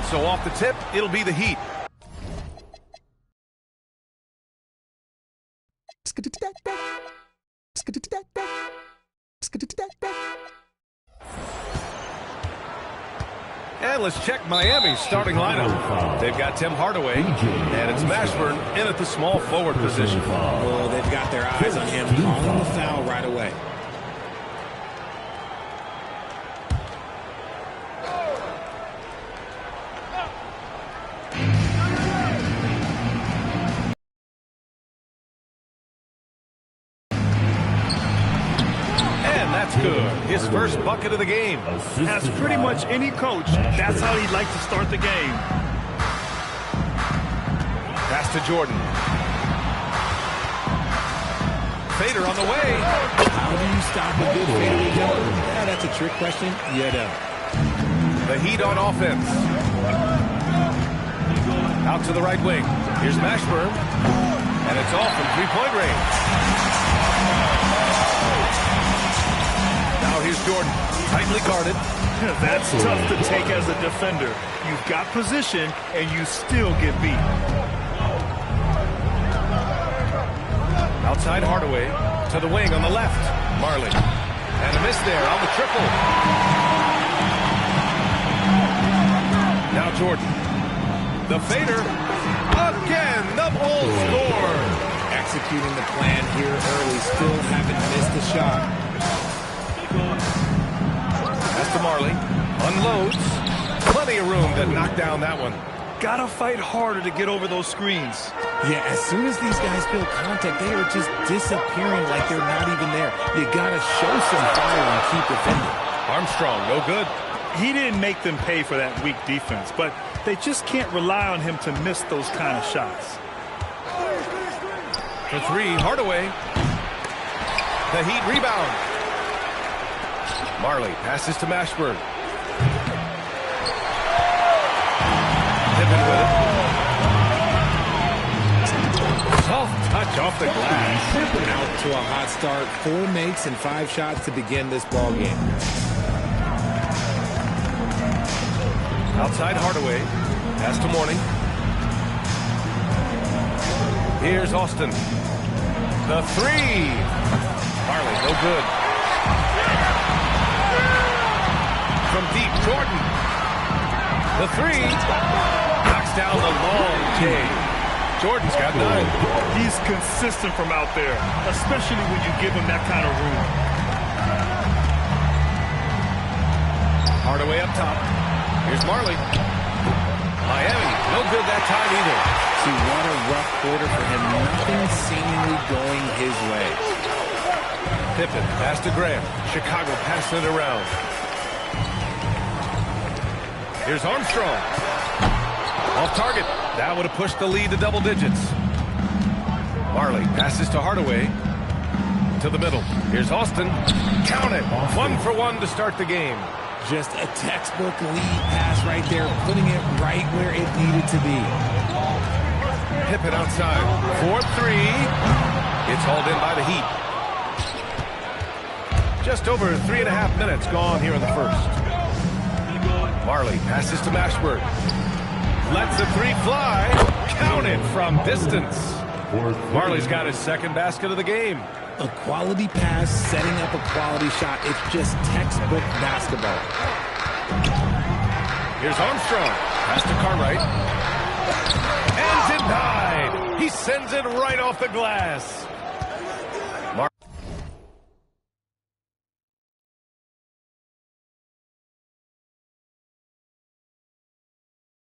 So off the tip, it'll be the Heat. And let's check Miami's starting lineup. They've got Tim Hardaway, and it's Mashburn in at the small forward position. Oh, they've got their eyes on him, calling the foul right away. That's good. His first bucket of the game. As pretty much any coach, that's how he'd like to start the game. Pass to Jordan. Fader on the way. How do you stop a good fadeaway jumper? Yeah, that's a trick question. You don't. The Heat on offense. Out to the right wing. Here's Mashburn. And it's off from three-point range. Now here's Jordan, tightly guarded. That's tough to take as a defender. You've got position, and you still get beat. Outside Hardaway, to the wing on the left. Marley. And a miss there on the triple. Now Jordan. The fader. Again, the ball scored. Executing the plan here early, still haven't missed a shot. That's to Marley. Unloads. Plenty of room to knock down that one. Gotta fight harder to get over those screens. Yeah, as soon as these guys feel contact, they are just disappearing like they're not even there. You gotta show some fire and keep defending. Armstrong, no good. He didn't make them pay for that weak defense, but they just can't rely on him to miss those kind of shots. For three, Hardaway. The Heat rebound. Marley passes to Mashburn. Pippen with it. Soft touch off the glass. Out to a hot start. 4 makes and 5 shots to begin this ball game. Outside Hardaway. Pass to Mourning. Here's Austin. The three. Marley, no good. From deep, Jordan. The three. Knocks down the long J. Jordan's got 9. He's consistent from out there, especially when you give him that kind of room. Hardaway up top. Here's Marley. Miami, no good that time either. See, what a rough quarter for him. Nothing seemingly going his way. Pippen, pass to Graham. Chicago passing it around. Here's Armstrong. Off target. That would have pushed the lead to double digits. Marley passes to Hardaway. To the middle. Here's Austin. Count it. 1 for 1 to start the game. Just a textbook lead pass right there, putting it right where it needed to be. Pippen outside. 4-3. It's hauled in by the Heat. Just over 3.5 minutes gone here in the first. Marley passes to Mashburn. Lets the three fly. Count it from distance. Marley's got his second basket of the game. A quality pass, setting up a quality shot. It's just textbook basketball. Here's Armstrong. Pass to Cartwright. And denied. He sends it right off the glass.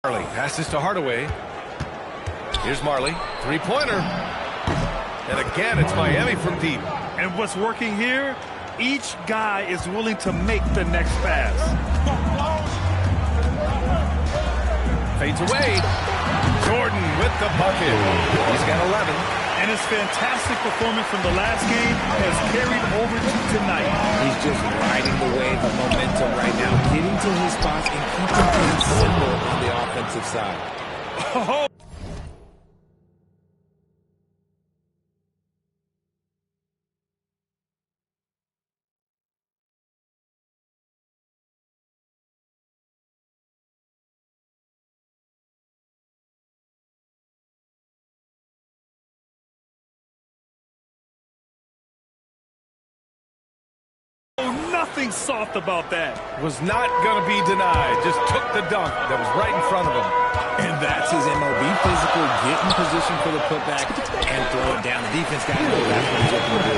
Marley passes to Hardaway. Here's Marley. Three-pointer. And again, it's Miami from deep. And what's working here? Each guy is willing to make the next pass. Fades away. Jordan with the bucket. He's got 11. And his fantastic performance from the last game has carried over to tonight. He's just riding the wave of momentum right now, getting to his spots and keeping things simple on the offensive side. Oh. nothing soft about that. Was not going to be denied. Just took the dunk that was right in front of him. And that's his MOB physical. Get in position for the putback and throw it down. The defense got to know that's what he's looking to do.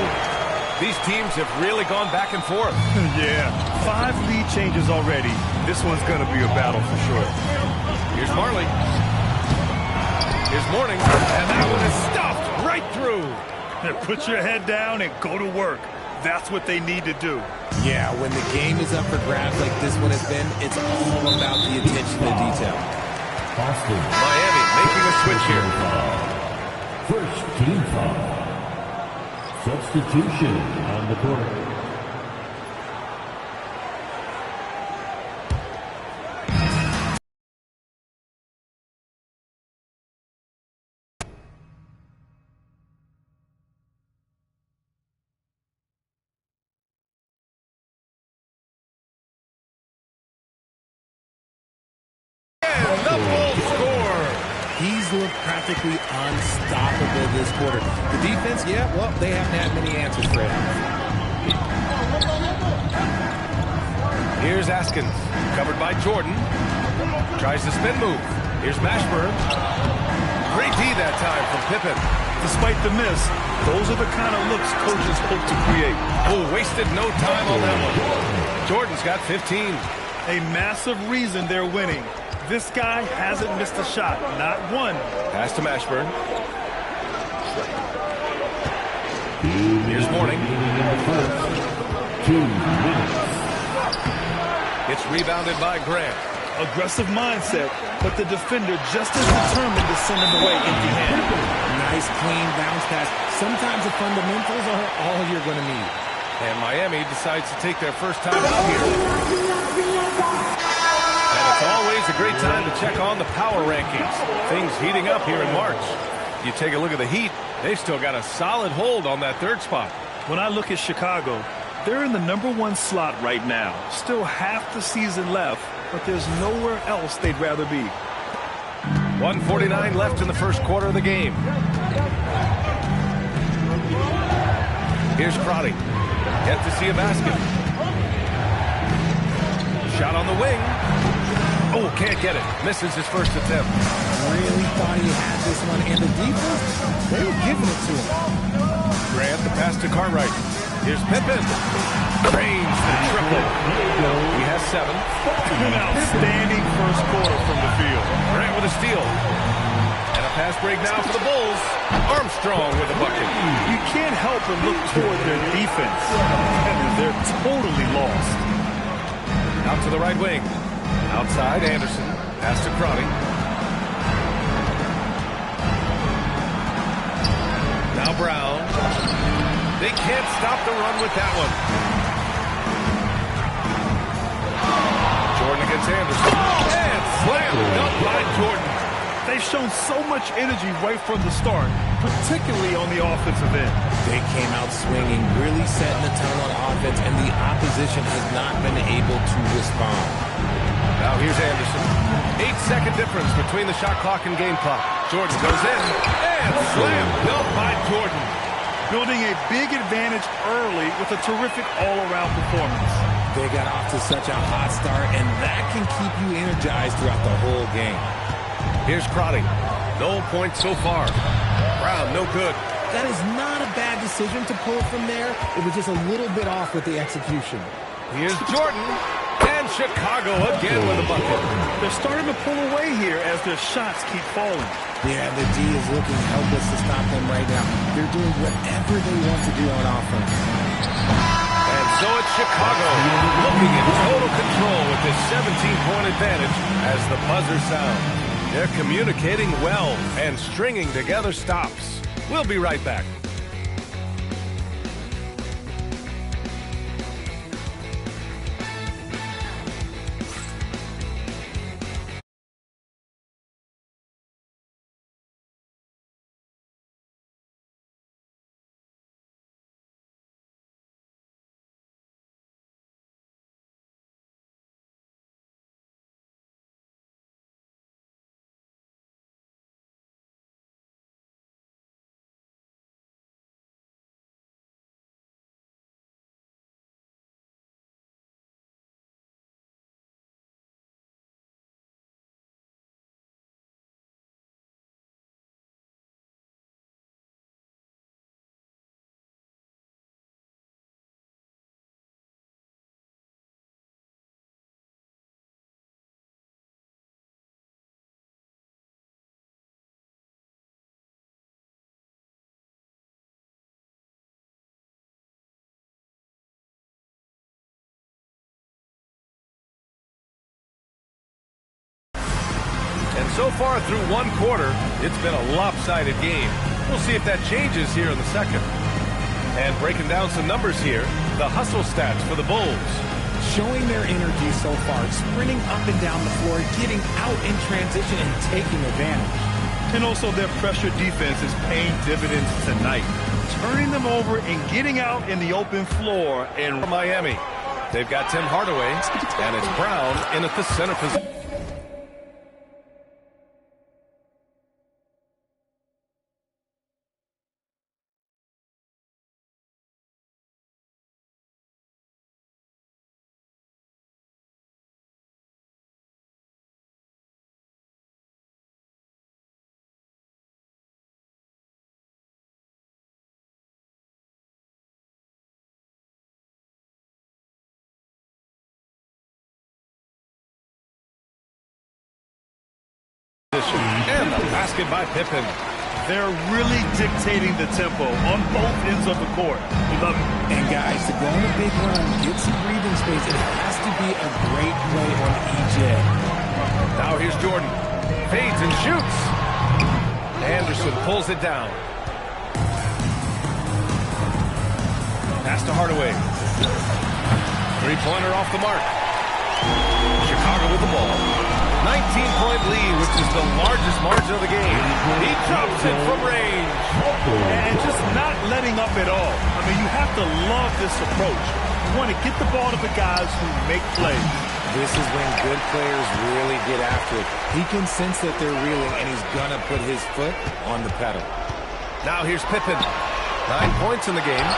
These teams have really gone back and forth. Yeah, 5 lead changes already. This one's going to be a battle for sure. Here's Marley. Here's Mourning. And that one is stuffed right through. Put your head down and go to work. That's what they need to do. Yeah, when the game is up for grabs like this one has been, it's all about the attention to detail. Miami making a switch here. First team foul. Substitution on the court. The Bulls score. He's looked practically unstoppable this quarter. The defense, yeah, well, they haven't had many answers for it. Here's Askins, covered by Jordan. Tries the spin move. Here's Mashburn. Great D that time from Pippen. Despite the miss, those are the kind of looks coaches hope to create. Oh, wasted no time on that one. Jordan's got 15. A massive reason they're winning. This guy hasn't missed a shot, not one. Pass to Mashburn. Here's Mourning. 2 minutes. It's rebounded by Grant. Aggressive mindset, but the defender just as determined to send him away empty-handed. Nice, clean bounce pass. Sometimes the fundamentals are all you're going to need. And Miami decides to take their first time out here. And it's always a great time to check on the power rankings. Things heating up here in March. You take a look at the Heat, they've still got a solid hold on that 3rd spot. When I look at Chicago, they're in the #1 slot right now. Still half the season left, but there's nowhere else they'd rather be. 1:49 left in the first quarter of the game. Here's Crotty. Yet to see a basket. Shot on the wing. Oh, can't get it. Misses his first attempt. Really thought he had this one, and the defense, they were giving it to him. Grant, the pass to Cartwright. Here's Pippen. Drains the triple. He has 7. An outstanding first quarter from the field. Grant with a steal. And a pass break now for the Bulls. Armstrong with a bucket. You can't help but look toward their defense. And they're totally lost. Out to the right wing. Outside, Anderson. Pass to Crotty. Now Brown. They can't stop the run with that one. Jordan against Anderson. And slam dunk by Jordan. They've shown so much energy right from the start, particularly on the offensive end. They came out swinging, really setting the tone on offense, and the opposition has not been able to respond. Now here's Anderson. 8-second difference between the shot clock and game clock. Jordan goes in, and slam dunk by Jordan. Building a big advantage early with a terrific all-around performance. They got off to such a hot start, and that can keep you energized throughout the whole game. Here's Crotty. No points so far. Brown, no good. That is not a bad decision to pull from there. It was just a little bit off with the execution. Here's Jordan. And Chicago again with a bucket. They're starting to pull away here as their shots keep falling. Yeah, the D is looking helpless to stop them right now. They're doing whatever they want to do on offense. And so it's Chicago looking in total control with this 17-point advantage as the buzzer sounds. They're communicating well and stringing together stops. We'll be right back. far through one quarter, it's been a lopsided game. We'll see if that changes here in the second. And breaking down some numbers here, the hustle stats for the Bulls. Showing their energy so far, sprinting up and down the floor, getting out in transition and taking advantage. And also their pressure defense is paying dividends tonight. Turning them over and getting out in the open floor. And Miami, they've got Tim Hardaway, and it's Brown in at the center position. And the basket by Pippen. They're really dictating the tempo on both ends of the court. We love it. And guys, to go on a big run, get some breathing space, it has to be a great play on EJ. Now here's Jordan. Fades and shoots. Anderson pulls it down. Pass to Hardaway. Three-pointer off the mark. Chicago with the ball. 19-point lead, which is the largest margin of the game. He drops it from range. And just not letting up at all. I mean, you have to love this approach. You want to get the ball to the guys who make plays. This is when good players really get after it. He can sense that they're reeling, and he's going to put his foot on the pedal. Now here's Pippen. 9 points in the game.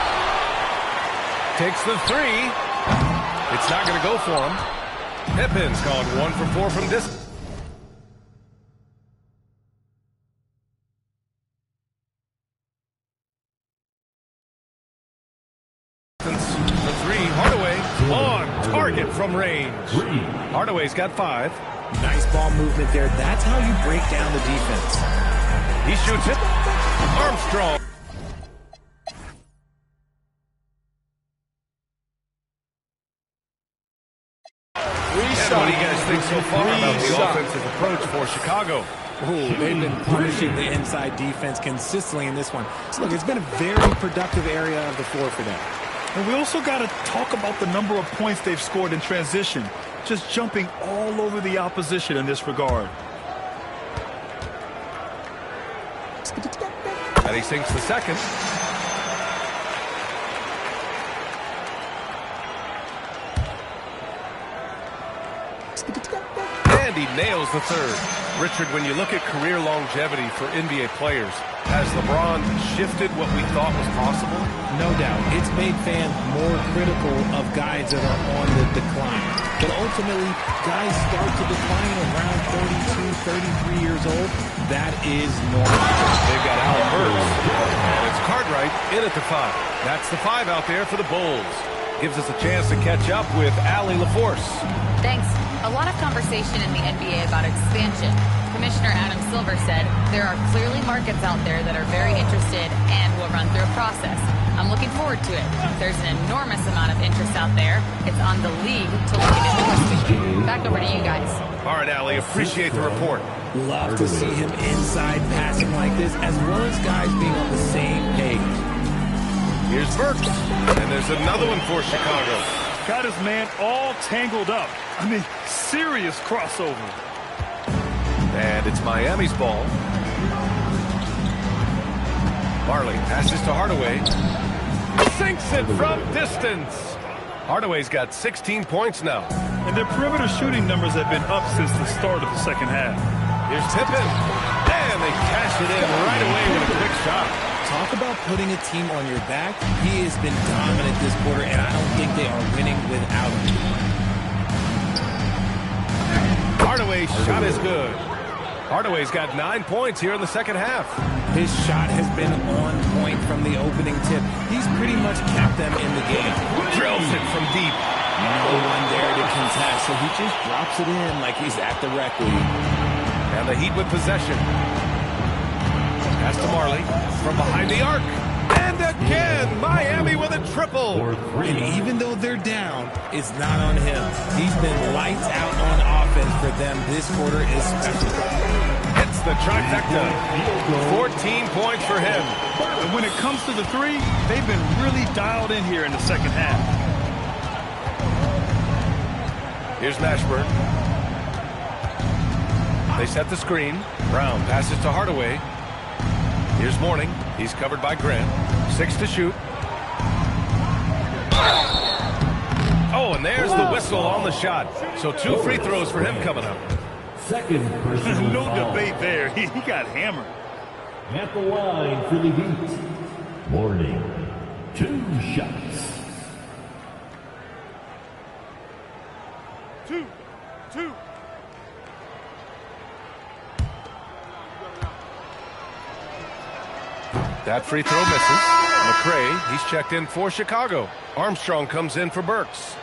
Takes the three. It's not going to go for him. Pippen's gone 1 for 4 from distance. The three, Hardaway on target from range. Hardaway's got 5. Nice ball movement there. That's how you break down the defense. He shoots it. Armstrong. What do you guys think so far about the offensive approach for Chicago? Ooh, they've been punishing the inside defense consistently in this one. So look, it's been a very productive area of the floor for them. And we also got to talk about the number of points they've scored in transition. Just jumping all over the opposition in this regard. And he sinks the second. And he nails the third. Richard, when you look at career longevity for NBA players, has LeBron shifted what we thought was possible? No doubt. It's made fans more critical of guys that are on the decline. But ultimately, guys start to decline around 32, 33 years old. That is normal. They've got Allen Burks. And it's Cartwright in at the 5. That's the 5 out there for the Bulls. Gives us a chance to catch up with Allie LaForce. Thanks. A lot of conversation in the NBA about expansion. Commissioner Adam Silver said there are clearly markets out there that are very interested and will run through a process. I'm looking forward to it. There's an enormous amount of interest out there. It's on the league to look at endorsing. Back over to you guys. All right, Allie, appreciate the report. Love to see him inside passing like this, as well as guys being on the same page. Here's Burks. And there's another one for Chicago. Got his man all tangled up. I mean, serious crossover. And it's Miami's ball. Marley passes to Hardaway. Sinks it from distance. Hardaway's got 16 points now. And their perimeter shooting numbers have been up since the start of the second half. Here's Pippen. And they cash it in right away with a quick shot. Talk about putting a team on your back. He has been dominant this quarter, and I don't think they are winning without him. Hardaway's shot is good. Hardaway's got 9 points here in the second half. His shot has been on point from the opening tip. He's pretty much kept them in the game. Drills it from deep. No one there to contest, so he just drops it in like he's at the rec league. And the Heat with possession. Pass to Marley from behind the arc. And again, Miami with a triple. And even though they're down, it's not on him. He's been lights out on offense for them this quarter especially. the trifecta. 14 points for him. And when it comes to the three, they've been really dialed in here in the second half. Here's Mashburn. They set the screen. Brown passes to Hardaway. Here's Mourning. He's covered by Grant. 6 to shoot. Oh, and there's the whistle on the shot. So 2 free throws for him coming up. Second personal No foul. debate there. He got hammered. At the line for the Heat. Mourning. 2 shots. 2. That free throw misses. McRae, he's checked in for Chicago. Armstrong comes in for Burks.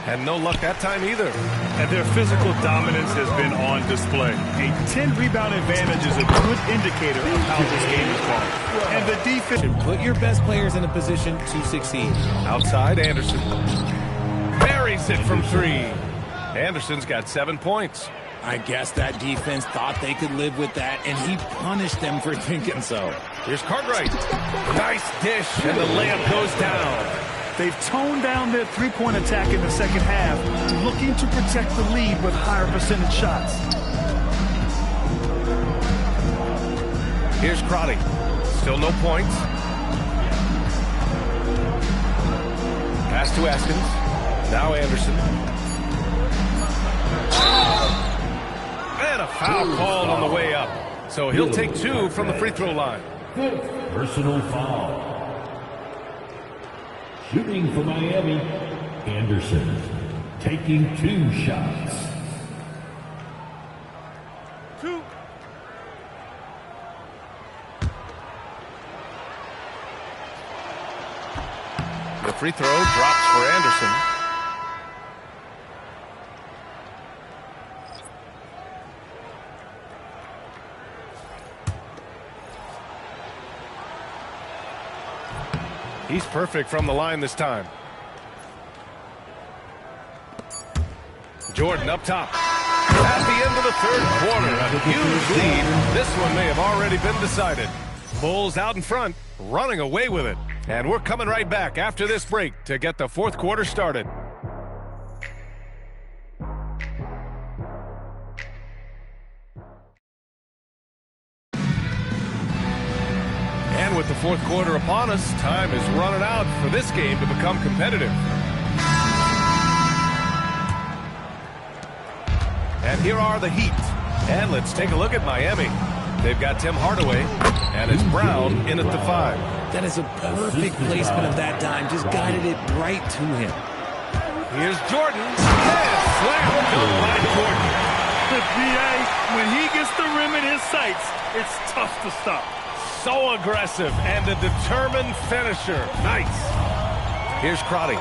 And no luck that time either. And their physical dominance has been on display. A 10-rebound advantage is a good indicator of how this game is going. And the defense... Put your best players in a position to succeed. Outside, Anderson. Buries it from 3. Anderson's got 7 points. I guess that defense thought they could live with that, and he punished them for thinking so. Here's Cartwright. Nice dish, and the layup goes down. They've toned down their three-point attack in the second half, looking to protect the lead with higher percentage shots. Here's Crotty. Still no points. Pass to Askins. Now Anderson. And a foul called on the way up. So he'll take 2 from the free throw line. Personal foul. Shooting for Miami, Anderson taking 2 shots. 2. The free throw drops for Anderson. He's perfect from the line this time. Jordan up top. At the end of the third quarter, a huge lead. This one may have already been decided. Bulls out in front, running away with it. And we're coming right back after this break to get the fourth quarter started. And with the fourth quarter upon us, time is running out for this game to become competitive. And here are the Heat. And let's take a look at Miami. They've got Tim Hardaway, and it's Brown in at the 5. That is a perfect placement of that dime. Just guided it right to him. Here's Jordan. And slam dunk by Jordan. The BA, when he gets the rim in his sights, it's tough to stop. So aggressive and a determined finisher. Nice. Here's Crotty.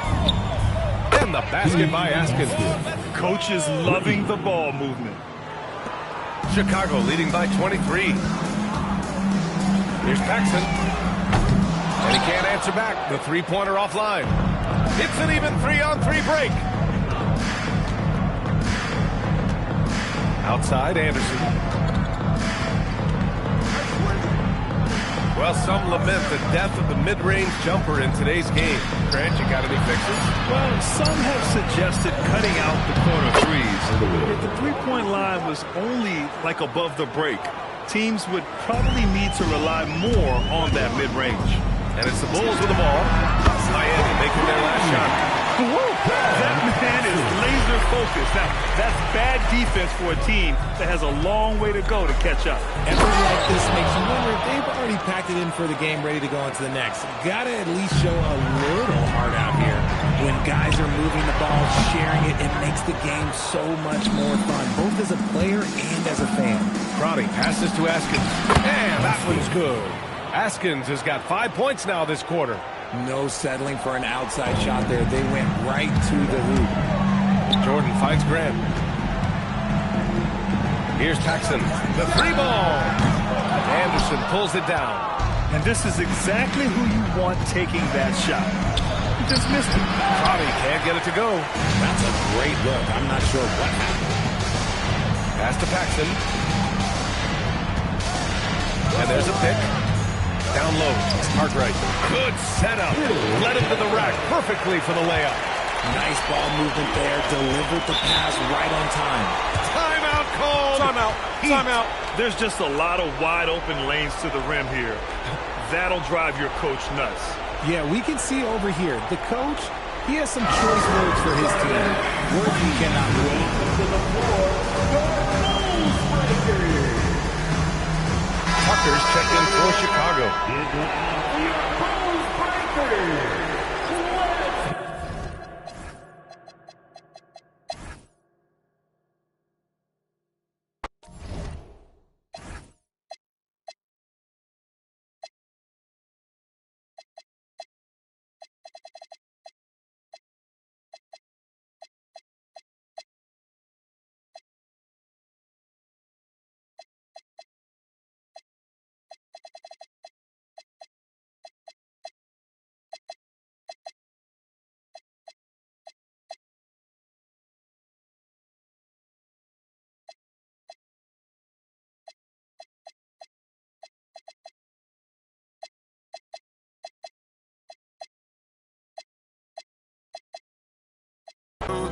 And the basket by Askins. Coach is loving the ball movement. Chicago leading by 23. Here's Paxson. And he can't answer back. The three-pointer offline. It's an even 3-on-3 break. Outside, Anderson. Well, some lament the death of the mid-range jumper in today's game. Grant, you got any fixes? Well, some have suggested cutting out the corner threes. If the three-point line was only like above the break, teams would probably need to rely more on that mid-range. And it's the Bulls with the ball. Miami making their last shot. That man is laser focused. Now, that's bad defense for a team that has a long way to go to catch up. Effort like this makes you wonder if they've already packed it in for the game, ready to go into the next. Gotta at least show a little heart out here. When guys are moving the ball, sharing it, it makes the game so much more fun, both as a player and as a fan. Crowdy passes to Askins. And that one's good. Askins has got 5 points now this quarter. No settling for an outside shot there. They went right to the hoop. Jordan finds Grant. Here's Paxson. The 3 ball. Anderson pulls it down. And this is exactly who you want taking that shot. He just missed it. Bobby can't get it to go. That's a great look. I'm not sure what happened. Pass to Paxson. And there's a pick. Down low. Cartwright. Good setup. Led him to the rack perfectly for the layup. Nice ball movement there. Delivered the pass right on time. Timeout called. Timeout. There's just a lot of wide open lanes to the rim here. That'll drive your coach nuts. Yeah, we can see over here. The coach, he has some choice words for his team. Words he cannot read. Tucker's checked in for Chicago.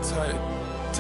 Tight.